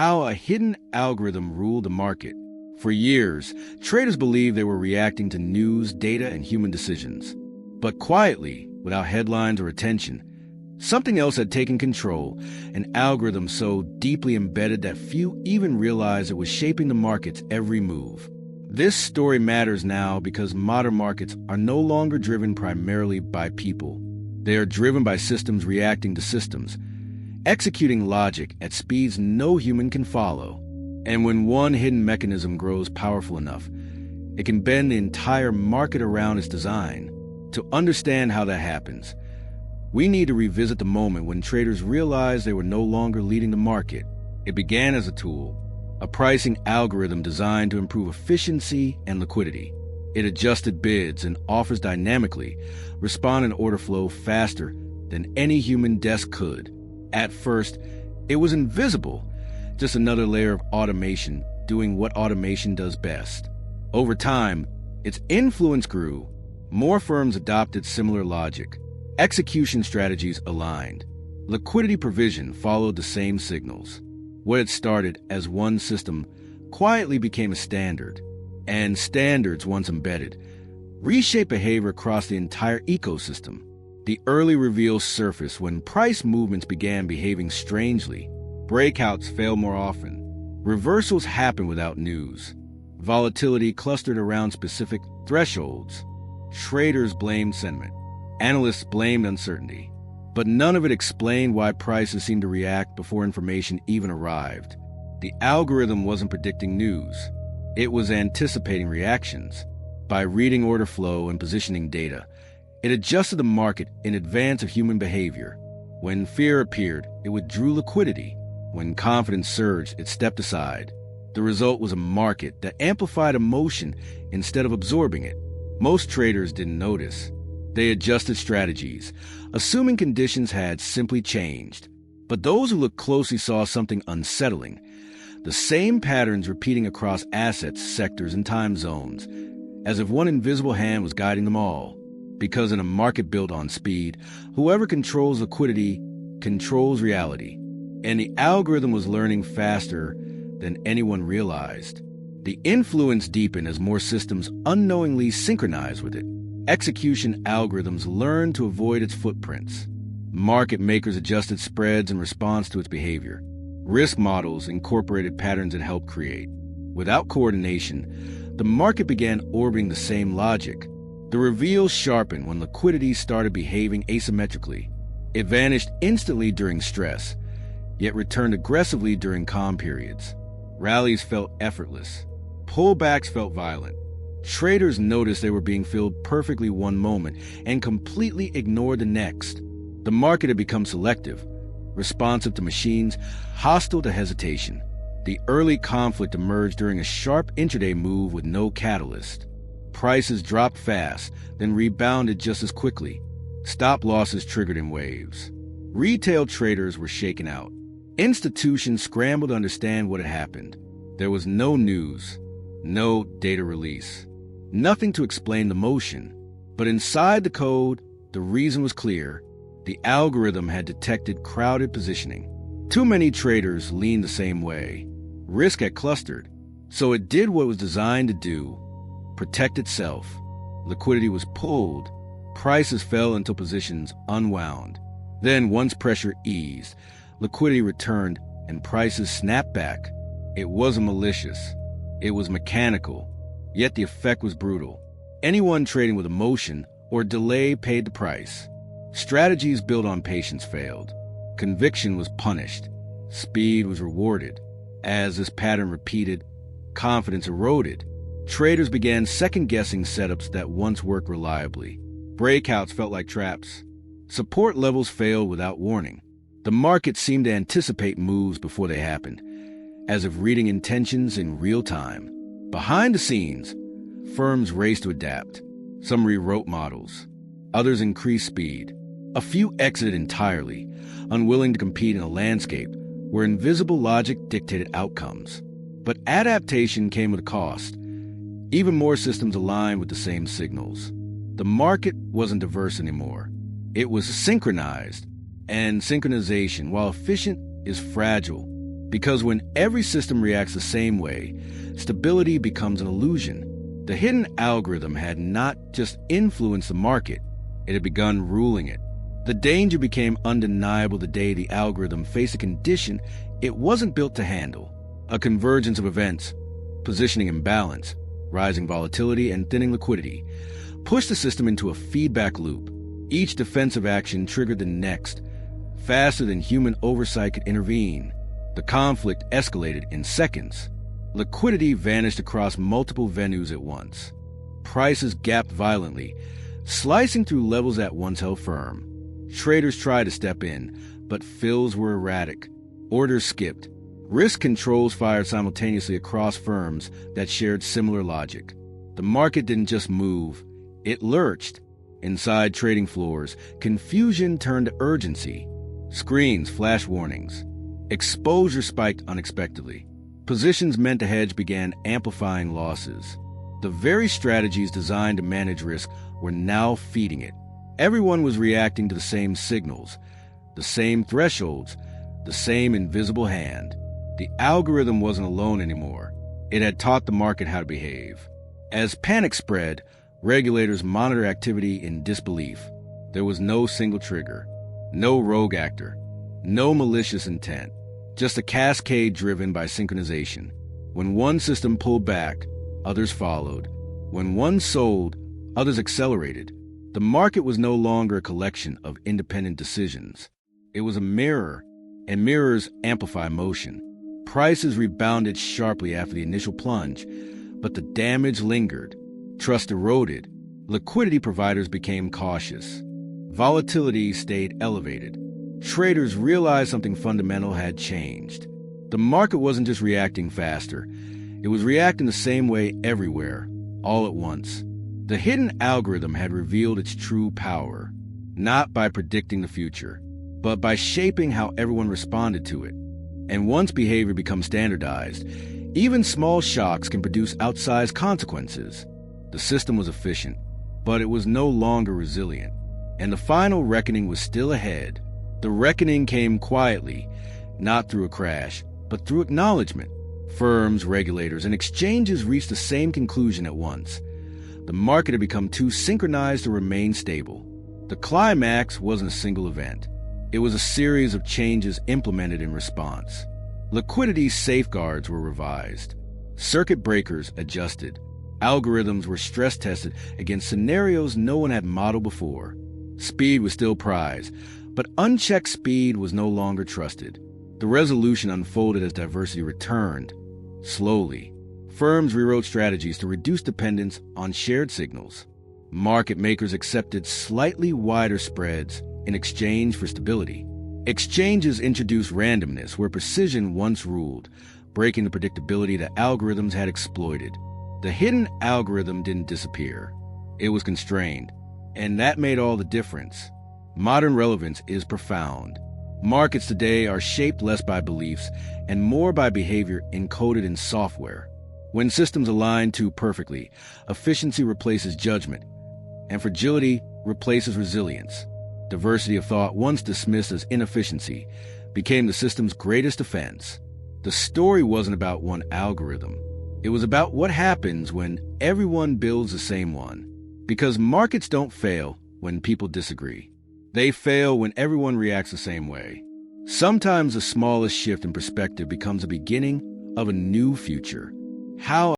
how a hidden algorithm ruled the market. For years, traders believed they were reacting to news, data, and human decisions. But quietly, without headlines or attention, something else had taken control, an algorithm so deeply embedded that few even realized it was shaping the market's every move. This story matters now because modern markets are no longer driven primarily by people. They are driven by systems reacting to systems, executing logic at speeds no human can follow. And when one hidden mechanism grows powerful enough, it can bend the entire market around its design. To understand how that happens, we need to revisit the moment when traders realized they were no longer leading the market. It began as a tool, a pricing algorithm designed to improve efficiency and liquidity. It adjusted bids and offers dynamically, responding to order flow faster than any human desk could. At first, it was invisible, just another layer of automation doing what automation does best. Over time, its influence grew. More firms adopted similar logic. Execution strategies aligned. Liquidity provision followed the same signals. What had started as one system quietly became a standard, and standards, once embedded, reshape behavior across the entire ecosystem. The early reveals surfaced when price movements began behaving strangely. Breakouts failed more often. Reversals happened without news. Volatility clustered around specific thresholds. Traders blamed sentiment. Analysts blamed uncertainty. But none of it explained why prices seemed to react before information even arrived. The algorithm wasn't predicting news. It was anticipating reactions. By reading order flow and positioning data, it adjusted the market in advance of human behavior. When fear appeared, it withdrew liquidity. When confidence surged, it stepped aside. The result was a market that amplified emotion instead of absorbing it. Most traders didn't notice. They adjusted strategies, assuming conditions had simply changed. But those who looked closely saw something unsettling. The same patterns repeating across assets, sectors, and time zones, as if one invisible hand was guiding them all. Because in a market built on speed, whoever controls liquidity controls reality. And the algorithm was learning faster than anyone realized. The influence deepened as more systems unknowingly synchronized with it. Execution algorithms learned to avoid its footprints. Market makers adjusted spreads in response to its behavior. Risk models incorporated patterns it helped create. Without coordination, the market began orbiting the same logic. The reveals sharpened when liquidity started behaving asymmetrically. It vanished instantly during stress, yet returned aggressively during calm periods. Rallies felt effortless. Pullbacks felt violent. Traders noticed they were being filled perfectly one moment and completely ignored the next. The market had become selective, responsive to machines, hostile to hesitation. The early conflict emerged during a sharp intraday move with no catalyst. Prices dropped fast, then rebounded just as quickly. Stop losses triggered in waves. Retail traders were shaken out. Institutions scrambled to understand what had happened. There was no news, no data release, nothing to explain the motion. But inside the code, the reason was clear. The algorithm had detected crowded positioning. Too many traders leaned the same way. Risk had clustered, so it did what it was designed to do: protect itself. Liquidity was pulled. Prices fell until positions unwound. Then, once pressure eased, liquidity returned and prices snapped back. It wasn't malicious. It was mechanical. Yet the effect was brutal. Anyone trading with emotion or delay paid the price. Strategies built on patience failed. Conviction was punished. Speed was rewarded. As this pattern repeated, confidence eroded. Traders began second-guessing setups that once worked reliably. Breakouts felt like traps. Support levels failed without warning. The market seemed to anticipate moves before they happened, as if reading intentions in real time. Behind the scenes, firms raced to adapt. Some rewrote models. Others increased speed. A few exited entirely, unwilling to compete in a landscape where invisible logic dictated outcomes. But adaptation came at a cost. Even more systems aligned with the same signals. The market wasn't diverse anymore. It was synchronized. And synchronization, while efficient, is fragile. Because when every system reacts the same way, stability becomes an illusion. The hidden algorithm had not just influenced the market, it had begun ruling it. The danger became undeniable the day the algorithm faced a condition it wasn't built to handle. A convergence of events, positioning imbalance, rising volatility, and thinning liquidity, pushed the system into a feedback loop. Each defensive action triggered the next, faster than human oversight could intervene. The conflict escalated in seconds. Liquidity vanished across multiple venues at once. Prices gapped violently, slicing through levels that once held firm. Traders tried to step in, but fills were erratic. Orders skipped. Risk controls fired simultaneously across firms that shared similar logic. The market didn't just move, it lurched. Inside trading floors, confusion turned to urgency. Screens flashed warnings. Exposure spiked unexpectedly. Positions meant to hedge began amplifying losses. The very strategies designed to manage risk were now feeding it. Everyone was reacting to the same signals, the same thresholds, the same invisible hand. The algorithm wasn't alone anymore. It had taught the market how to behave. As panic spread, regulators monitored activity in disbelief. There was no single trigger, no rogue actor, no malicious intent, just a cascade driven by synchronization. When one system pulled back, others followed. When one sold, others accelerated. The market was no longer a collection of independent decisions. It was a mirror, and mirrors amplify motion. Prices rebounded sharply after the initial plunge, but the damage lingered. Trust eroded. Liquidity providers became cautious. Volatility stayed elevated. Traders realized something fundamental had changed. The market wasn't just reacting faster. It was reacting the same way everywhere, all at once. The hidden algorithm had revealed its true power, not by predicting the future, but by shaping how everyone responded to it. And once behavior becomes standardized, even small shocks can produce outsized consequences. The system was efficient, but it was no longer resilient. And the final reckoning was still ahead. The reckoning came quietly, not through a crash, but through acknowledgement. Firms, regulators, and exchanges reached the same conclusion at once. The market had become too synchronized to remain stable. The climax wasn't a single event. It was a series of changes implemented in response. Liquidity safeguards were revised. Circuit breakers adjusted. Algorithms were stress-tested against scenarios no one had modeled before. Speed was still prized, but unchecked speed was no longer trusted. The resolution unfolded as diversity returned. Slowly, firms rewrote strategies to reduce dependence on shared signals. Market makers accepted slightly wider spreads in exchange for stability. Exchanges introduced randomness where precision once ruled, breaking the predictability that algorithms had exploited. The hidden algorithm didn't disappear. It was constrained, and that made all the difference. Modern relevance is profound. Markets today are shaped less by beliefs and more by behavior encoded in software. When systems align too perfectly, efficiency replaces judgment, and fragility replaces resilience. Diversity of thought, once dismissed as inefficiency, became the system's greatest defense. The story wasn't about one algorithm. It was about what happens when everyone builds the same one. Because markets don't fail when people disagree. They fail when everyone reacts the same way. Sometimes the smallest shift in perspective becomes the beginning of a new future. How